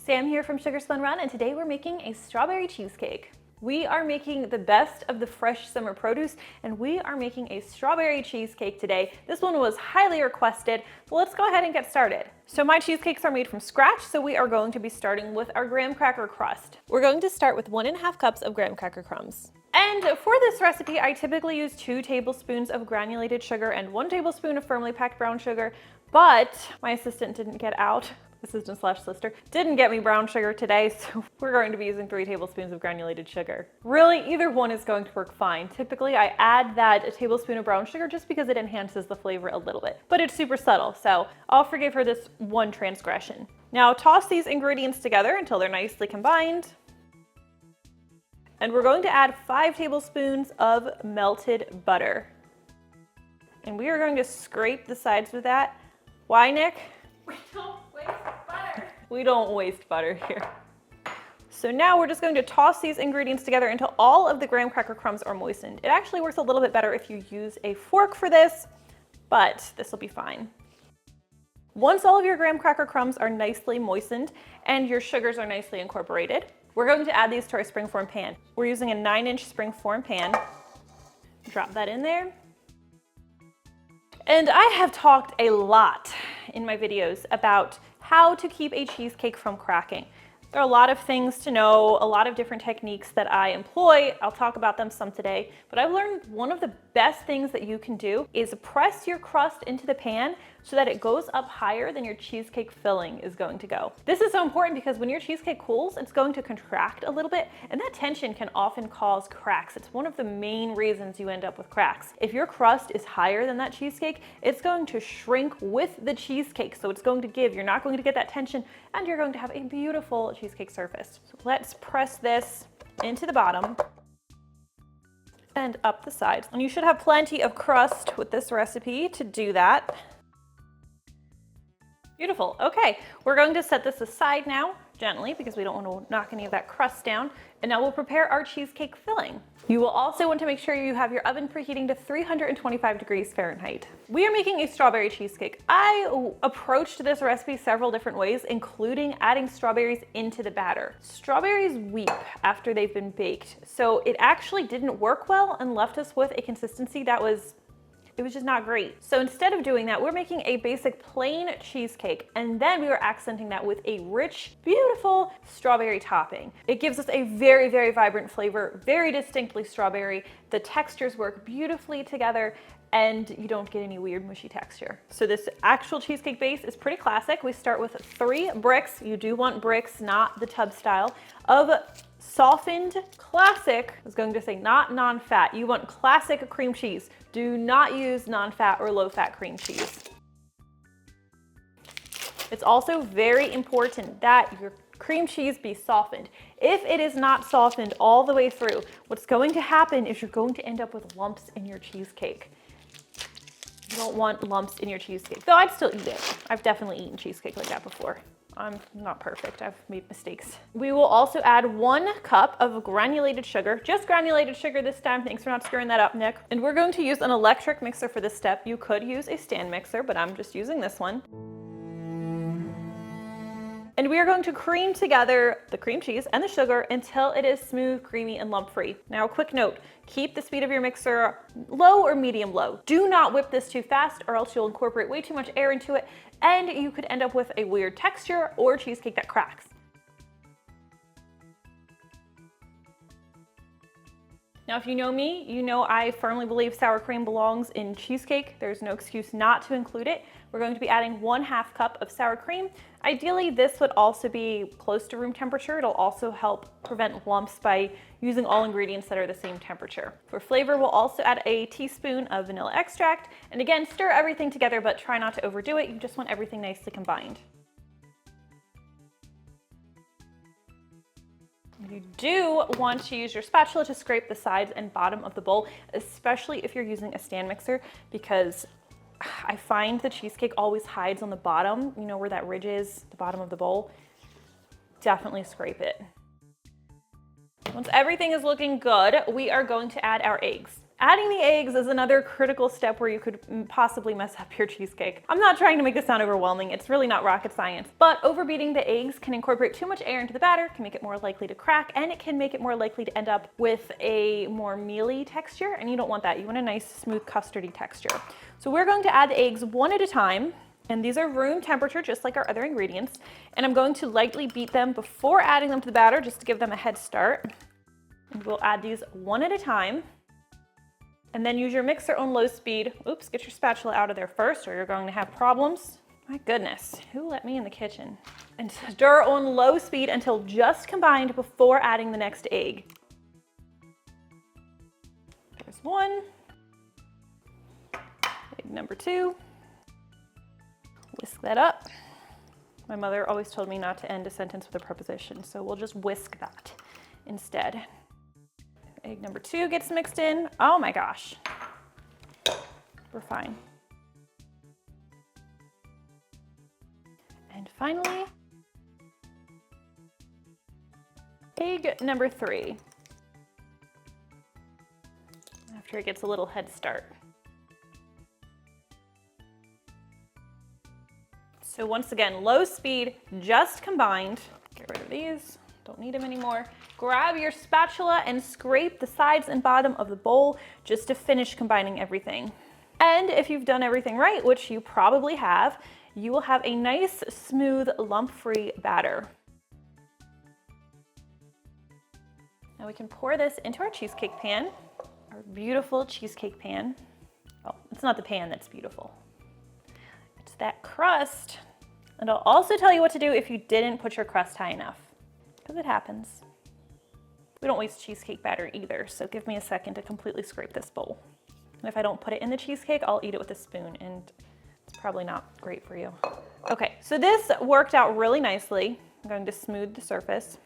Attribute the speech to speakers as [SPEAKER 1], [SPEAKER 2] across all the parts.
[SPEAKER 1] Sam here from Sugar Spun Run, and today we're making a strawberry cheesecake. We are making the best of the fresh summer produce, and we are making a strawberry cheesecake today. This one was highly requested, so let's go ahead and get started. So my cheesecakes are made from scratch, so we are going to be starting with our graham cracker crust. We're going to start with 1.5 cups of graham cracker crumbs. And for this recipe, I typically use 2 tablespoons of granulated sugar and 1 tablespoon of firmly packed brown sugar, but my assistant didn't get out. Assistant slash sister didn't get me brown sugar today, so we're going to be using 3 tablespoons of granulated sugar. Really, either one is going to work fine. Typically, I add that a tablespoon of brown sugar just because it enhances the flavor a little bit, but it's super subtle, so I'll forgive her this one transgression. Now toss these ingredients together until they're nicely combined. And we're going to add 5 tablespoons of melted butter. And we are going to scrape the sides with that. Why, Nick? We don't waste butter. We don't waste butter here. So now we're just going to toss these ingredients together until all of the graham cracker crumbs are moistened. It actually works a little bit better if you use a fork for this, but this will be fine. Once all of your graham cracker crumbs are nicely moistened and your sugars are nicely incorporated, we're going to add these to our springform pan. We're using a 9-inch springform pan. Drop that in there. And I have talked a lot in my videos about how to keep a cheesecake from cracking. There are a lot of things to know, a lot of different techniques that I employ. I'll talk about them some today, but I've learned one of the best things that you can do is press your crust into the pan so that it goes up higher than your cheesecake filling is going to go. This is so important because when your cheesecake cools, it's going to contract a little bit, and that tension can often cause cracks. It's one of the main reasons you end up with cracks. If your crust is higher than that cheesecake, it's going to shrink with the cheesecake, so it's going to give. You're not going to get that tension, and you're going to have a beautiful cheesecake surface. So let's press this into the bottom and up the sides. And you should have plenty of crust with this recipe to do that. Beautiful. Okay, we're going to set this aside now, gently, because we don't want to knock any of that crust down. And now we'll prepare our cheesecake filling. You will also want to make sure you have your oven preheating to 325 degrees Fahrenheit. We are making a strawberry cheesecake. I approached this recipe several different ways, including adding strawberries into the batter. Strawberries weep after they've been baked, so it actually didn't work well and left us with a consistency that was just not great. So instead of doing that, we're making a basic plain cheesecake, and then we were accenting that with a rich, beautiful strawberry topping. It gives us a very, very vibrant flavor, very distinctly strawberry. The textures work beautifully together, and you don't get any weird mushy texture. So this actual cheesecake base is pretty classic. We start with 3 bricks. You do want bricks, not the tub style, of softened classic, I was going to say not non-fat, you want classic cream cheese. Do not use non-fat or low-fat cream cheese. It's also very important that your cream cheese be softened. If it is not softened all the way through, what's going to happen is you're going to end up with lumps in your cheesecake. You don't want lumps in your cheesecake, though I'd still eat it. I've definitely eaten cheesecake like that before. I'm not perfect, I've made mistakes. We will also add 1 cup of granulated sugar, just granulated sugar this time. Thanks for not screwing that up, Nick. And we're going to use an electric mixer for this step. You could use a stand mixer, but I'm just using this one. And we are going to cream together the cream cheese and the sugar until it is smooth, creamy, and lump-free. Now, a quick note, keep the speed of your mixer low or medium low. Do not whip this too fast or else you'll incorporate way too much air into it and you could end up with a weird texture or cheesecake that cracks. Now, if you know me, you know I firmly believe sour cream belongs in cheesecake. There's no excuse not to include it. We're going to be adding 1/2 cup of sour cream. Ideally, this would also be close to room temperature. It'll also help prevent lumps by using all ingredients that are the same temperature. For flavor, we'll also add a teaspoon of vanilla extract. And again, stir everything together, but try not to overdo it. You just want everything nicely combined. You do want to use your spatula to scrape the sides and bottom of the bowl, especially if you're using a stand mixer, because I find the cheesecake always hides on the bottom, you know where that ridge is, the bottom of the bowl. Definitely scrape it. Once everything is looking good, we are going to add our eggs. Adding the eggs is another critical step where you could possibly mess up your cheesecake. I'm not trying to make this sound overwhelming, it's really not rocket science, but overbeating the eggs can incorporate too much air into the batter, can make it more likely to crack, and it can make it more likely to end up with a more mealy texture, and you don't want that. You want a nice, smooth, custardy texture. So we're going to add the eggs one at a time, and these are room temperature, just like our other ingredients, and I'm going to lightly beat them before adding them to the batter, just to give them a head start. And we'll add these one at a time. And then use your mixer on low speed. Oops, get your spatula out of there first or you're going to have problems. My goodness, who let me in the kitchen? And stir on low speed until just combined before adding the next egg. There's one. Egg number two. Whisk that up. My mother always told me not to end a sentence with a preposition, so we'll just whisk that instead. Egg number two gets mixed in. Oh my gosh, we're fine. And finally, egg number three, after it gets a little head start. So once again, low speed, just combined. Get rid of these. Don't need them anymore. Grab your spatula and scrape the sides and bottom of the bowl just to finish combining everything. And if you've done everything right, which you probably have, you will have a nice, smooth, lump-free batter. Now we can pour this into our cheesecake pan, our beautiful cheesecake pan. Oh, it's not the pan that's beautiful. It's that crust. And I'll also tell you what to do if you didn't put your crust high enough, because it happens. We don't waste cheesecake batter either, so give me a second to completely scrape this bowl. And if I don't put it in the cheesecake, I'll eat it with a spoon, and it's probably not great for you. Okay, so this worked out really nicely. I'm going to smooth the surface.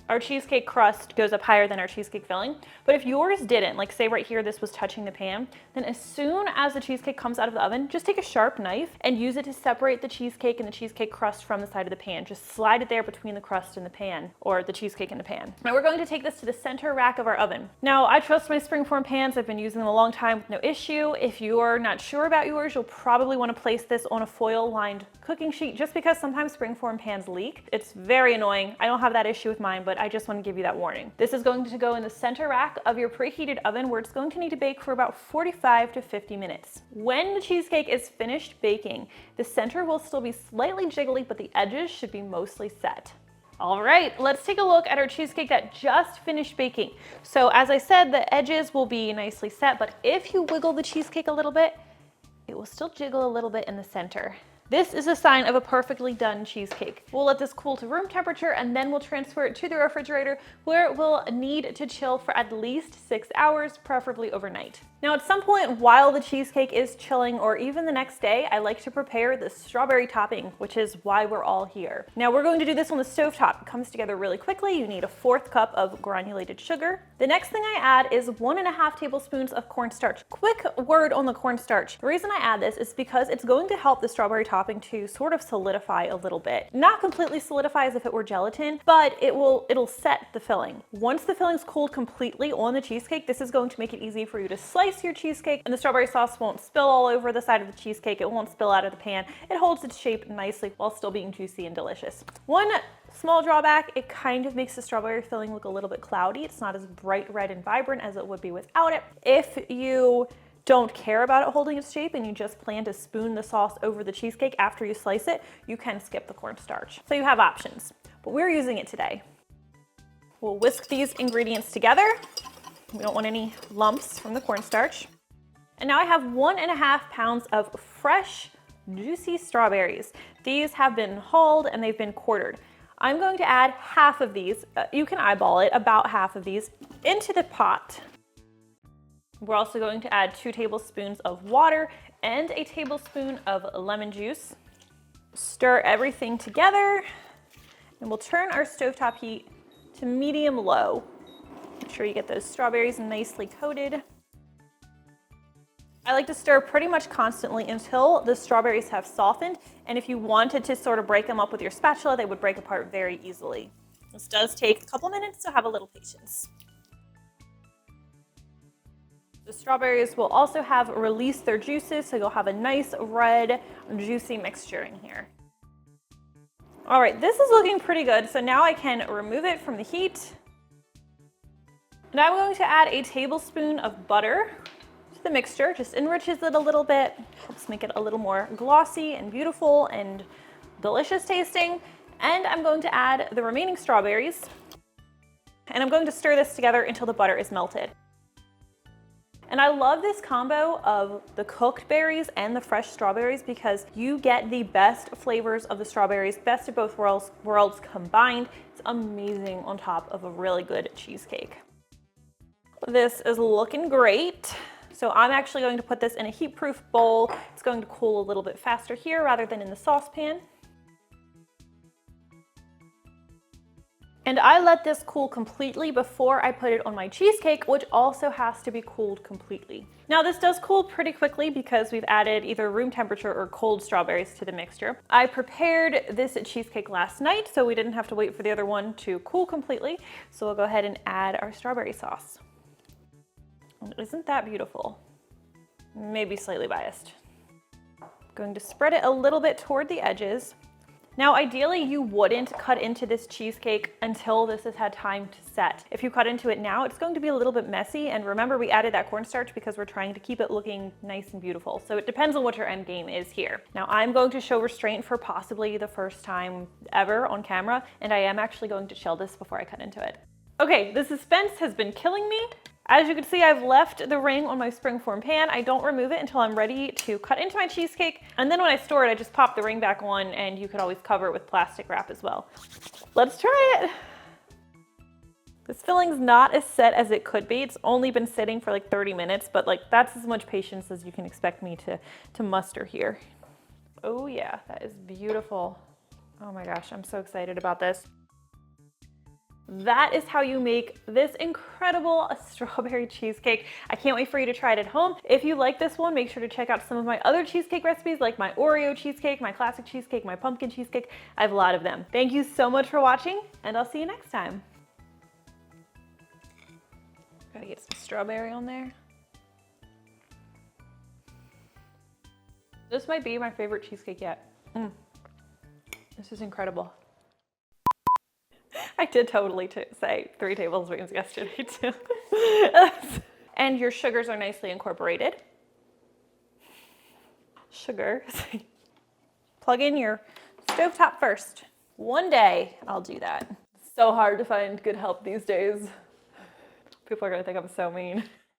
[SPEAKER 1] Our cheesecake crust goes up higher than our cheesecake filling, but if yours didn't, like say right here this was touching the pan, then as soon as the cheesecake comes out of the oven, just take a sharp knife and use it to separate the cheesecake and the cheesecake crust from the side of the pan. Just slide it there between the crust and the pan, or the cheesecake and the pan. Now we're going to take this to the center rack of our oven. Now I trust my springform pans. I've been using them a long time with no issue. If you're not sure about yours, you'll probably want to place this on a foil lined cooking sheet, just because sometimes springform pans leak. It's very annoying. I don't have that issue with mine, but I just want to give you that warning. This is going to go in the center rack of your preheated oven, where it's going to need to bake for about 45 to 50 minutes. When the cheesecake is finished baking, the center will still be slightly jiggly, but the edges should be mostly set. All right, let's take a look at our cheesecake that just finished baking. So as I said, the edges will be nicely set, but if you wiggle the cheesecake a little bit, it will still jiggle a little bit in the center. This is a sign of a perfectly done cheesecake. We'll let this cool to room temperature, and then we'll transfer it to the refrigerator, where it will need to chill for at least 6 hours, preferably overnight. Now at some point while the cheesecake is chilling, or even the next day, I like to prepare the strawberry topping, which is why we're all here. Now we're going to do this on the stovetop. It comes together really quickly. You need a 1/4 cup of granulated sugar. The next thing I add is 1.5 tablespoons of cornstarch. Quick word on the cornstarch. The reason I add this is because it's going to help the strawberry topping to sort of solidify a little bit. Not completely solidify as if it were gelatin, but it'll set the filling. Once the filling's cooled completely on the cheesecake, this is going to make it easy for you to slice your cheesecake, and the strawberry sauce won't spill all over the side of the cheesecake. It won't spill out of the pan. It holds its shape nicely while still being juicy and delicious. One small drawback, it kind of makes the strawberry filling look a little bit cloudy. It's not as bright red and vibrant as it would be without it. If you don't care about it holding its shape and you just plan to spoon the sauce over the cheesecake after you slice it, you can skip the cornstarch. So you have options, but we're using it today. We'll whisk these ingredients together. We don't want any lumps from the cornstarch. And now I have 1.5 pounds of fresh, juicy strawberries. These have been hulled and they've been quartered. I'm going to add half of these, you can eyeball it, about half of these, into the pot. We're also going to add 2 tablespoons of water and a tablespoon of lemon juice. Stir everything together, and we'll turn our stovetop heat to medium-low. Make sure you get those strawberries nicely coated. I like to stir pretty much constantly until the strawberries have softened, and if you wanted to sort of break them up with your spatula, they would break apart very easily. This does take a couple minutes, so have a little patience. The strawberries will also have released their juices, so you'll have a nice red, juicy mixture in here. All right, this is looking pretty good, so now I can remove it from the heat. Now I'm going to add a tablespoon of butter to the mixture. Just enriches it a little bit, helps make it a little more glossy and beautiful and delicious tasting. And I'm going to add the remaining strawberries, and I'm going to stir this together until the butter is melted. And I love this combo of the cooked berries and the fresh strawberries because you get the best flavors of the strawberries, best of both worlds combined. It's amazing on top of a really good cheesecake. This is looking great. So I'm actually going to put this in a heat-proof bowl. It's going to cool a little bit faster here rather than in the saucepan. And I let this cool completely before I put it on my cheesecake, which also has to be cooled completely. Now this does cool pretty quickly because we've added either room temperature or cold strawberries to the mixture. I prepared this cheesecake last night, so we didn't have to wait for the other one to cool completely. So we'll go ahead and add our strawberry sauce. And isn't that beautiful? Maybe slightly biased. Going to spread it a little bit toward the edges. Now, ideally, you wouldn't cut into this cheesecake until this has had time to set. If you cut into it now, it's going to be a little bit messy. And remember, we added that cornstarch because we're trying to keep it looking nice and beautiful. So it depends on what your end game is here. Now, I'm going to show restraint for possibly the first time ever on camera, and I am actually going to chill this before I cut into it. Okay, the suspense has been killing me. As you can see, I've left the ring on my springform pan. I don't remove it until I'm ready to cut into my cheesecake. And then when I store it, I just pop the ring back on, and you could always cover it with plastic wrap as well. Let's try it. This filling's not as set as it could be. It's only been sitting for like 30 minutes, but like that's as much patience as you can expect me to muster here. Oh yeah, that is beautiful. Oh my gosh, I'm so excited about this. That is how you make this incredible strawberry cheesecake. I can't wait for you to try it at home. If you like this one, make sure to check out some of my other cheesecake recipes like my Oreo cheesecake, my classic cheesecake, my pumpkin cheesecake. I have a lot of them. Thank you so much for watching, and I'll see you next time. Gotta get some strawberry on there. This might be my favorite cheesecake yet. This is incredible. I did totally say 3 tablespoons yesterday too. And your sugars are nicely incorporated. Sugar. Plug in your stovetop first. One day I'll do that. It's so hard to find good help these days. People are gonna think I'm so mean.